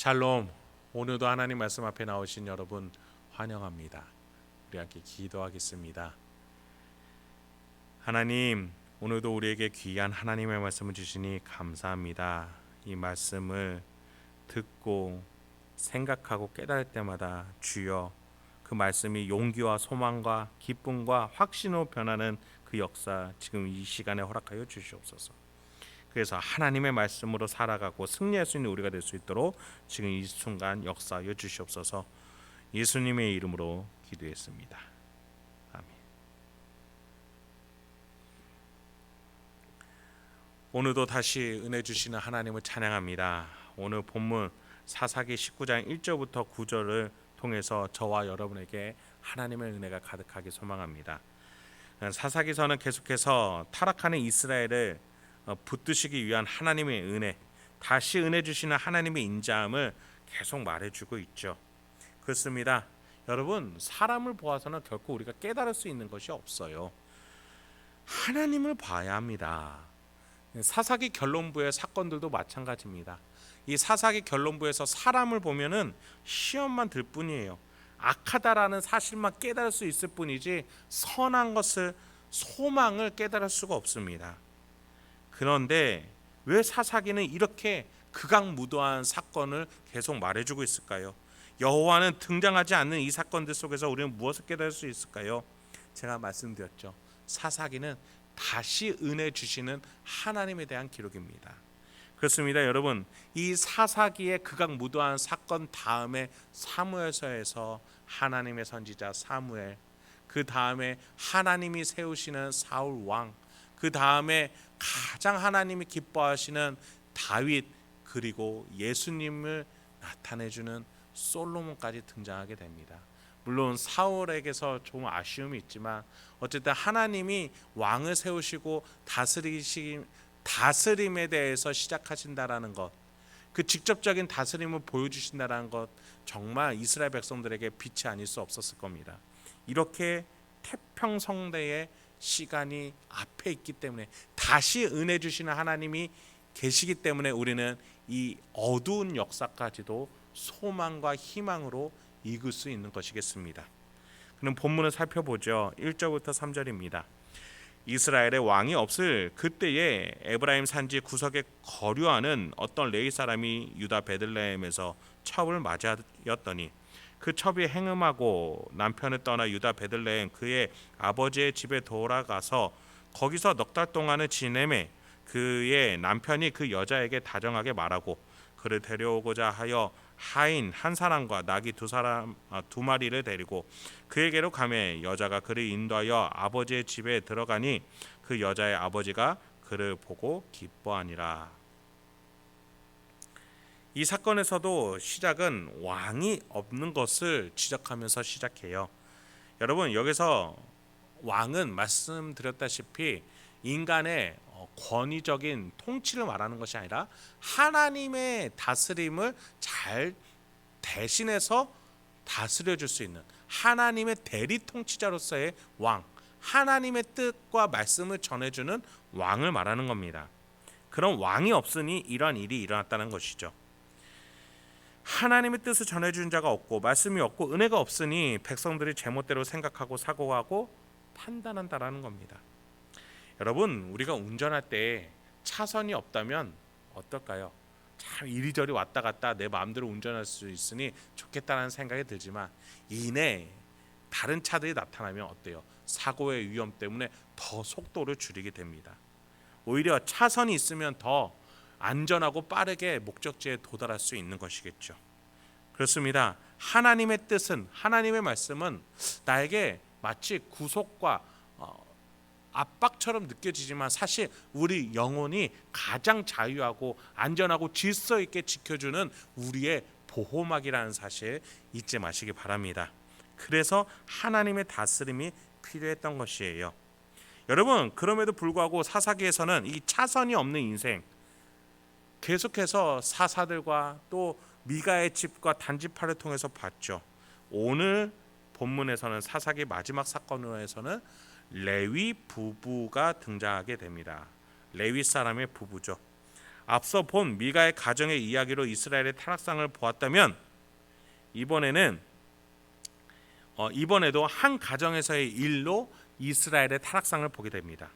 샬롬. 오늘도 하나님 말씀 앞에 나오신 여러분 환영합니다. 우리 함께 기도하겠습니다. 하나님, 오늘도 우리에게 귀한 하나님의 말씀을 주시니 감사합니다. 이 말씀을 듣고 생각하고 깨달을 때마다 주여, 그 말씀이 용기와 소망과 기쁨과 확신으로 변하는 그 역사 지금 이 시간에 허락하여 주시옵소서. 그래서 하나님의 말씀으로 살아가고 승리할 수 있는 우리가 될 수 있도록 지금 이 순간 역사하여 주시옵소서. 예수님의 이름으로 기도했습니다. 아멘. 오늘도 다시 은혜 주시는 하나님을 찬양합니다. 오늘 본문 사사기 19장 1절부터 9절을 통해서 저와 여러분에게 하나님의 은혜가 가득하게 소망합니다. 사사기서는 계속해서 타락하는 이스라엘을 붙드시기 위한 하나님의 은혜, 다시 은혜 주시는 하나님의 인자함을 계속 말해주고 있죠. 그렇습니다. 여러분, 사람을 보아서는 결코 우리가 깨달을 수 있는 것이 없어요. 하나님을 봐야 합니다. 사사기 결론부의 사건들도 마찬가지입니다. 이 사사기 결론부에서 사람을 보면은 시험만 들 뿐이에요. 악하다라는 사실만 깨달을 수 있을 뿐이지 선한 것을, 소망을 깨달을 수가 없습니다. 그런데 왜 사사기는 이렇게 극악무도한 사건을 계속 말해주고 있을까요? 여호와는 등장하지 않는 이 사건들 속에서 우리는 무엇을 깨달을 수 있을까요? 제가 말씀드렸죠. 사사기는 다시 은혜 주시는 하나님에 대한 기록입니다. 그렇습니다. 여러분, 이 사사기의 극악무도한 사건 다음에 사무엘서에서 하나님의 선지자 사무엘, 그 다음에 하나님이 세우시는 사울 왕, 그 다음에 가장 하나님이 기뻐하시는 다윗, 그리고 예수님을 나타내주는 솔로몬까지 등장하게 됩니다. 물론 사울에게서 좀 아쉬움이 있지만 어쨌든 하나님이 왕을 세우시고 다스림에 대해서 시작하신다라는 것, 그 직접적인 다스림을 보여주신다라는 것, 정말 이스라엘 백성들에게 빛이 아닐 수 없었을 겁니다. 이렇게 태평성대의 시간이 앞에 있기 때문에, 다시 은혜 주시는 하나님이 계시기 때문에 우리는 이 어두운 역사까지도 소망과 희망으로 이길 수 있는 것이겠습니다. 그럼 본문을 살펴보죠. 1절부터 3절입니다. 이스라엘의 왕이 없을 그때에 에브라임 산지 구석에 거류하는 어떤 레위 사람이 유다 베들레헴에서 첩을 맞이하였더니 그 첩이 행음하고 남편을 떠나 유다 베들레헴 그의 아버지의 집에 돌아가서 거기서 넉 달 동안을 지내매 그의 남편이 그 여자에게 다정하게 말하고 그를 데려오고자 하여 하인 한 사람과 나귀 두 마리를 데리고 그에게로 가매 여자가 그를 인도하여 아버지의 집에 들어가니 그 여자의 아버지가 그를 보고 기뻐하니라. 이 사건에서도 시작은 왕이 없는 것을 지적하면서 시작해요. 여러분, 여기서 왕은 말씀드렸다시피 인간의 권위적인 통치를 말하는 것이 아니라 하나님의 다스림을 잘 대신해서 다스려 줄 수 있는 하나님의 대리 통치자로서의 왕, 하나님의 뜻과 말씀을 전해주는 왕을 말하는 겁니다. 그런 왕이 없으니 이러한 일이 일어났다는 것이죠. 하나님의 뜻을 전해주는 자가 없고 말씀이 없고 은혜가 없으니 백성들이 제멋대로 생각하고 사고하고 판단한다라는 겁니다. 여러분, 우리가 운전할 때 차선이 없다면 어떨까요? 참 이리저리 왔다 갔다 내 마음대로 운전할 수 있으니 좋겠다는 생각이 들지만 이내 다른 차들이 나타나면 어때요? 사고의 위험 때문에 더 속도를 줄이게 됩니다. 오히려 차선이 있으면 더 안전하고 빠르게 목적지에 도달할 수 있는 것이겠죠. 그렇습니다. 하나님의 뜻은, 하나님의 말씀은 나에게 마치 구속과 압박처럼 느껴지지만 사실 우리 영혼이 가장 자유하고 안전하고 질서 있게 지켜주는 우리의 보호막이라는 사실 잊지 마시기 바랍니다. 그래서 하나님의 다스림이 필요했던 것이에요. 여러분, 그럼에도 불구하고 사사기에서는 이 차선이 없는 인생, 계속해서 사사들과 또 미가의 집과 단지파를 통해서 봤죠. 오늘 본문에서는 사사기 마지막 사건으로에서는 레위 부부가 등장하게 됩니다. 레위 사람의 부부죠. 앞서 본 미가의 가정의 이야기로 이스라엘의 타락상을 보았다면 이번에도 한 가정에서의 일로 이스라엘의 타락상을 보게 됩니다.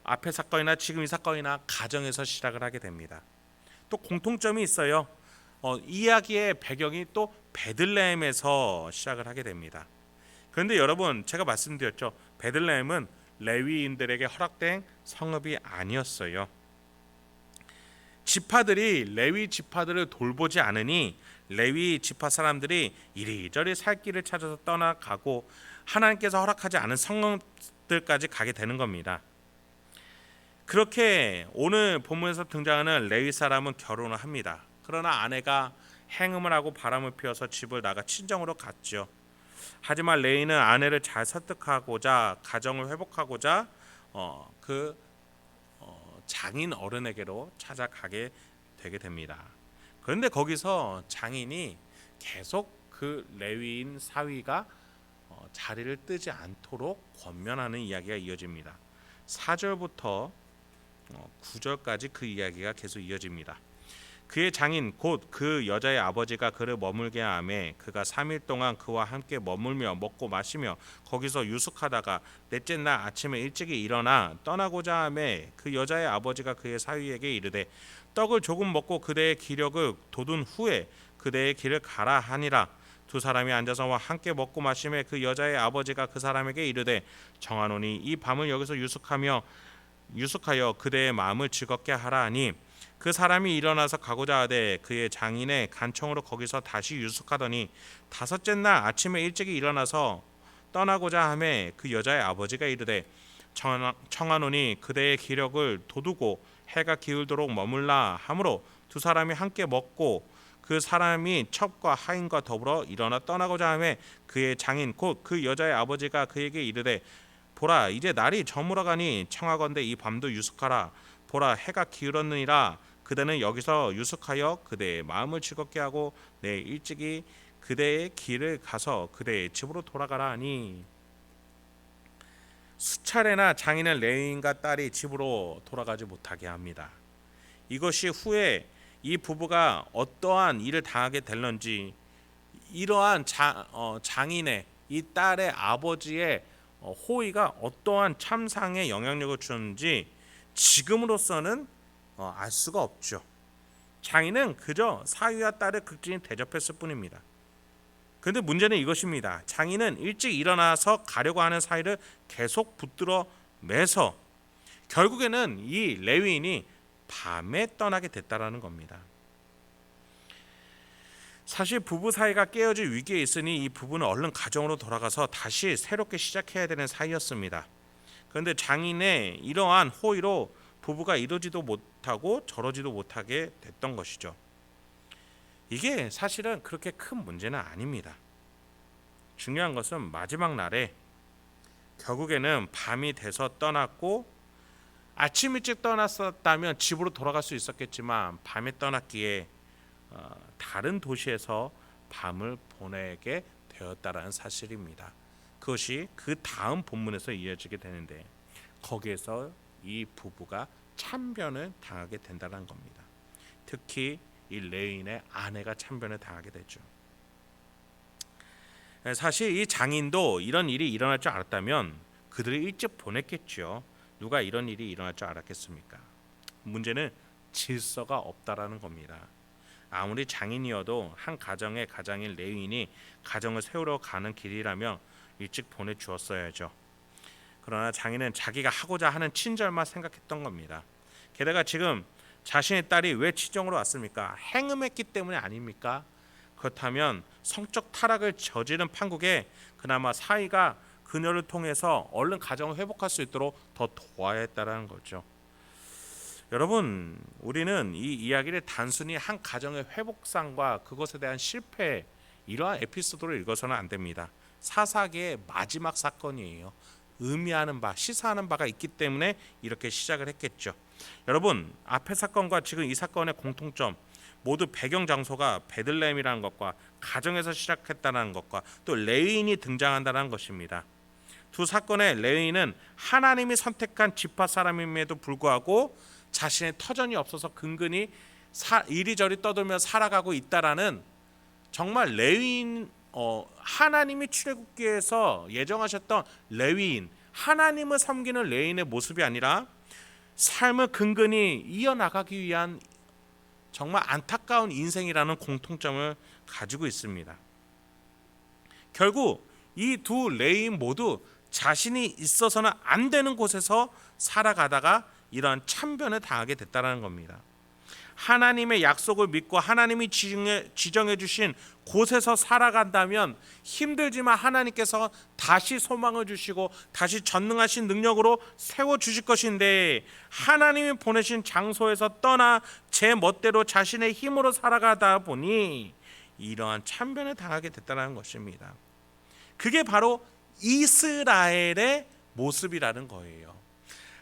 앞의 사건이나 지금 이 사건이나 가정에서 시작을 하게 됩니다. 또 공통점이 있어요. 이야기의 배경이 또 베들레헴에서 시작을 하게 됩니다. 그런데 여러분, 제가 말씀드렸죠. 베들레헴은 레위인들에게 허락된 성읍이 아니었어요. 지파들이 레위 지파들을 돌보지 않으니 레위 지파 사람들이 이리저리 살 길을 찾아서 떠나가고 하나님께서 허락하지 않은 성읍들까지 가게 되는 겁니다. 그렇게 오늘 본문에서 등장하는 레위 사람은 결혼을 합니다. 그러나 아내가 행음을 하고 바람을 피워서 집을 나가 친정으로 갔죠. 하지만 레위는 아내를 잘 설득하고자 가정을 회복하고자 장인 어른에게로 찾아가게 되게 됩니다. 그런데 거기서 장인이 계속 그 레위인 사위가 자리를 뜨지 않도록 권면하는 이야기가 이어집니다. 4절부터 9절까지 그 이야기가 계속 이어집니다. 그의 장인 곧 그 여자의 아버지가 그를 머물게 하매 그가 3일 동안 그와 함께 머물며 먹고 마시며 거기서 유숙하다가 넷째 날 아침에 일찍이 일어나 떠나고자 하매 그 여자의 아버지가 그의 사위에게 이르되 떡을 조금 먹고 그대의 기력을 돋운 후에 그대의 길을 가라 하니라. 두 사람이 앉아서 함께 먹고 마시매 그 여자의 아버지가 그 사람에게 이르되 정하노니 이 밤을 여기서 유숙하여 그대의 마음을 즐겁게 하라 하니 그 사람이 일어나서 가고자 하되 그의 장인의 간청으로 거기서 다시 유숙하더니 다섯째 날 아침에 일찍이 일어나서 떠나고자 하매 그 여자의 아버지가 이르되 청하노니 그대의 기력을 돋우고 해가 기울도록 머물라 하므로 두 사람이 함께 먹고 그 사람이 첩과 하인과 더불어 일어나 떠나고자 하매 그의 장인 곧 그 여자의 아버지가 그에게 이르되 보라 이제 날이 저물어가니 청하건대 이 밤도 유숙하라. 보라 해가 기울었느니라. 그대는 여기서 유숙하여 그대의 마음을 즐겁게 하고 내일 일찍이 그대의 길을 가서 그대의 집으로 돌아가라 하니 수차례나 장인은 레위인과 딸이 집으로 돌아가지 못하게 합니다. 이것이 후에 이 부부가 어떠한 일을 당하게 될런지 이러한 장인의 이 딸의 아버지의 호의가 어떠한 참상에 영향력을 주는지 지금으로서는 알 수가 없죠. 장인은 그저 사위와 딸을 극진히 대접했을 뿐입니다. 그런데 문제는 이것입니다. 장인은 일찍 일어나서 가려고 하는 사위를 계속 붙들어 매서 결국에는 이 레위인이 밤에 떠나게 됐다라는 겁니다. 사실 부부 사이가 깨어질 위기에 있으니 이 부부는 얼른 가정으로 돌아가서 다시 새롭게 시작해야 되는 사이였습니다. 그런데 장인의 이러한 호의로 부부가 이러지도 못하고 저러지도 못하게 됐던 것이죠. 이게 사실은 그렇게 큰 문제는 아닙니다. 중요한 것은 마지막 날에 결국에는 밤이 돼서 떠났고 아침 일찍 떠났었다면 집으로 돌아갈 수 있었겠지만 밤에 떠났기에 다른 도시에서 밤을 보내게 되었다라는 사실입니다. 그것이 그 다음 본문에서 이어지게 되는데 거기에서 이 부부가 참변을 당하게 된다는 겁니다. 특히 이 레위인의 아내가 참변을 당하게 되죠. 사실 이 장인도 이런 일이 일어날 줄 알았다면 그들을 일찍 보냈겠죠. 누가 이런 일이 일어날 줄 알았겠습니까? 문제는 질서가 없다라는 겁니다. 아무리 장인이어도 한 가정의 가장인 레위인이 가정을 세우러 가는 길이라면 일찍 보내주었어야죠. 그러나 장인은 자기가 하고자 하는 친절만 생각했던 겁니다. 게다가 지금 자신의 딸이 왜 친정으로 왔습니까? 행음했기 때문에 아닙니까? 그렇다면 성적 타락을 저지른 판국에 그나마 사위가 그녀를 통해서 얼른 가정을 회복할 수 있도록 더 도와야 했다는 거죠. 여러분, 우리는 이 이야기를 단순히 한 가정의 회복상과 그것에 대한 실패 이러한 에피소드를 읽어서는 안 됩니다. 사사기의 마지막 사건이에요. 의미하는 바, 시사하는 바가 있기 때문에 이렇게 시작을 했겠죠. 여러분, 앞의 사건과 지금 이 사건의 공통점 모두 배경 장소가 베들레헴이라는 것과 가정에서 시작했다는 것과 또 레위인이 등장한다는 것입니다. 두 사건의 레위인은 하나님이 선택한 지파 사람임에도 불구하고 자신의 터전이 없어서 근근히 이리저리 떠돌며 살아가고 있다라는, 정말 레위인, 하나님이 출애굽기에서 예정하셨던 레위인, 하나님을 섬기는 레위인의 모습이 아니라 삶을 근근히 이어나가기 위한 정말 안타까운 인생이라는 공통점을 가지고 있습니다. 결국 이 두 레위인 모두 자신이 있어서는 안 되는 곳에서 살아가다가 이러한 참변을 당하게 됐다는 겁니다. 하나님의 약속을 믿고 하나님이 지정해 주신 곳에서 살아간다면 힘들지만 하나님께서 다시 소망을 주시고 다시 전능하신 능력으로 세워주실 것인데, 하나님이 보내신 장소에서 떠나 제 멋대로 자신의 힘으로 살아가다 보니 이러한 참변을 당하게 됐다는 것입니다. 그게 바로 이스라엘의 모습이라는 거예요.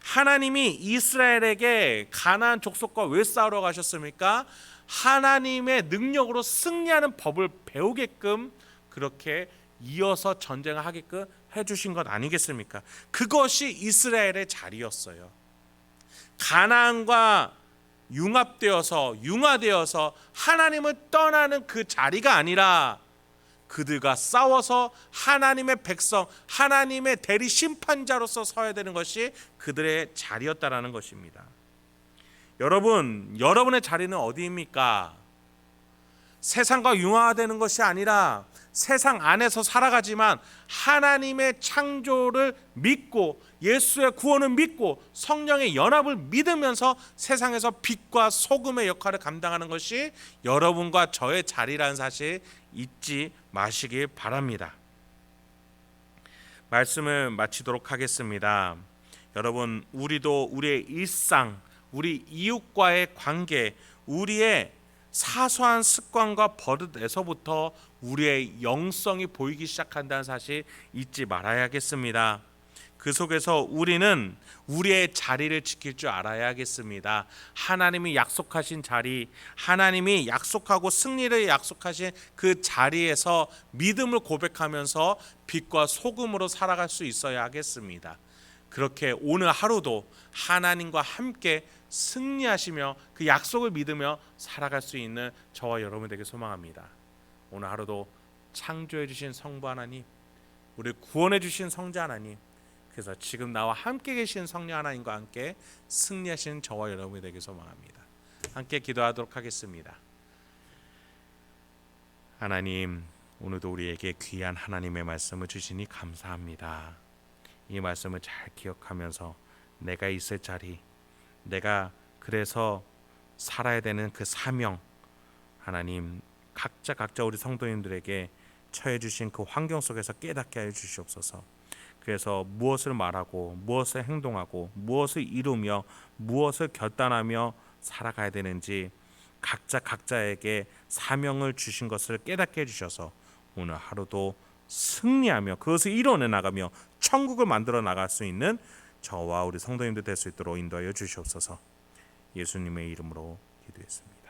하나님이 이스라엘에게 가나안 족속과 왜 싸우러 가셨습니까? 하나님의 능력으로 승리하는 법을 배우게끔, 그렇게 이어서 전쟁을 하게끔 해주신 것 아니겠습니까? 그것이 이스라엘의 자리였어요. 가나안과 융화되어서 하나님을 떠나는 그 자리가 아니라 그들과 싸워서 하나님의 백성, 하나님의 대리 심판자로서 서야 되는 것이 그들의 자리였다라는 것입니다. 여러분, 여러분의 자리는 어디입니까? 세상과 융화되는 것이 아니라 세상 안에서 살아가지만 하나님의 창조를 믿고 예수의 구원을 믿고 성령의 연합을 믿으면서 세상에서 빛과 소금의 역할을 감당하는 것이 여러분과 저의 자리라는 사실 잊지 마시길 바랍니다. 말씀을 마치도록 하겠습니다. 여러분, 우리도 우리의 일상, 우리 이웃과의 관계, 우리의 사소한 습관과 버릇에서부터 우리의 영성이 보이기 시작한다는 사실 잊지 말아야겠습니다. 그 속에서 우리는 우리의 자리를 지킬 줄 알아야겠습니다. 하나님이 약속하신 자리, 하나님이 약속하고 승리를 약속하신 그 자리에서 믿음을 고백하면서 빛과 소금으로 살아갈 수 있어야 하겠습니다. 그렇게 오늘 하루도 하나님과 함께 승리하시며 그 약속을 믿으며 살아갈 수 있는 저와 여러분 되게 소망합니다. 오늘 하루도 창조해 주신 성부 하나님, 우리 구원해 주신 성자 하나님, 그래서 지금 나와 함께 계신 성령 하나님과 함께 승리하신 저와 여러분이 되길 소망합니다. 함께 기도하도록 하겠습니다. 하나님, 오늘도 우리에게 귀한 하나님의 말씀을 주시니 감사합니다. 이 말씀을 잘 기억하면서 내가 있을 자리, 내가 그래서 살아야 되는 그 사명, 하나님 각자 우리 성도님들에게 처해 주신 그 환경 속에서 깨닫게 하여 주시옵소서. 그래서 무엇을 말하고 무엇을 행동하고 무엇을 이루며 무엇을 결단하며 살아가야 되는지 각자에게 사명을 주신 것을 깨닫게 해주셔서 오늘 하루도 승리하며 그것을 이뤄내 나가며 천국을 만들어 나갈 수 있는 저와 우리 성도님들 될 수 있도록 인도하여 주시옵소서. 예수님의 이름으로 기도했습니다.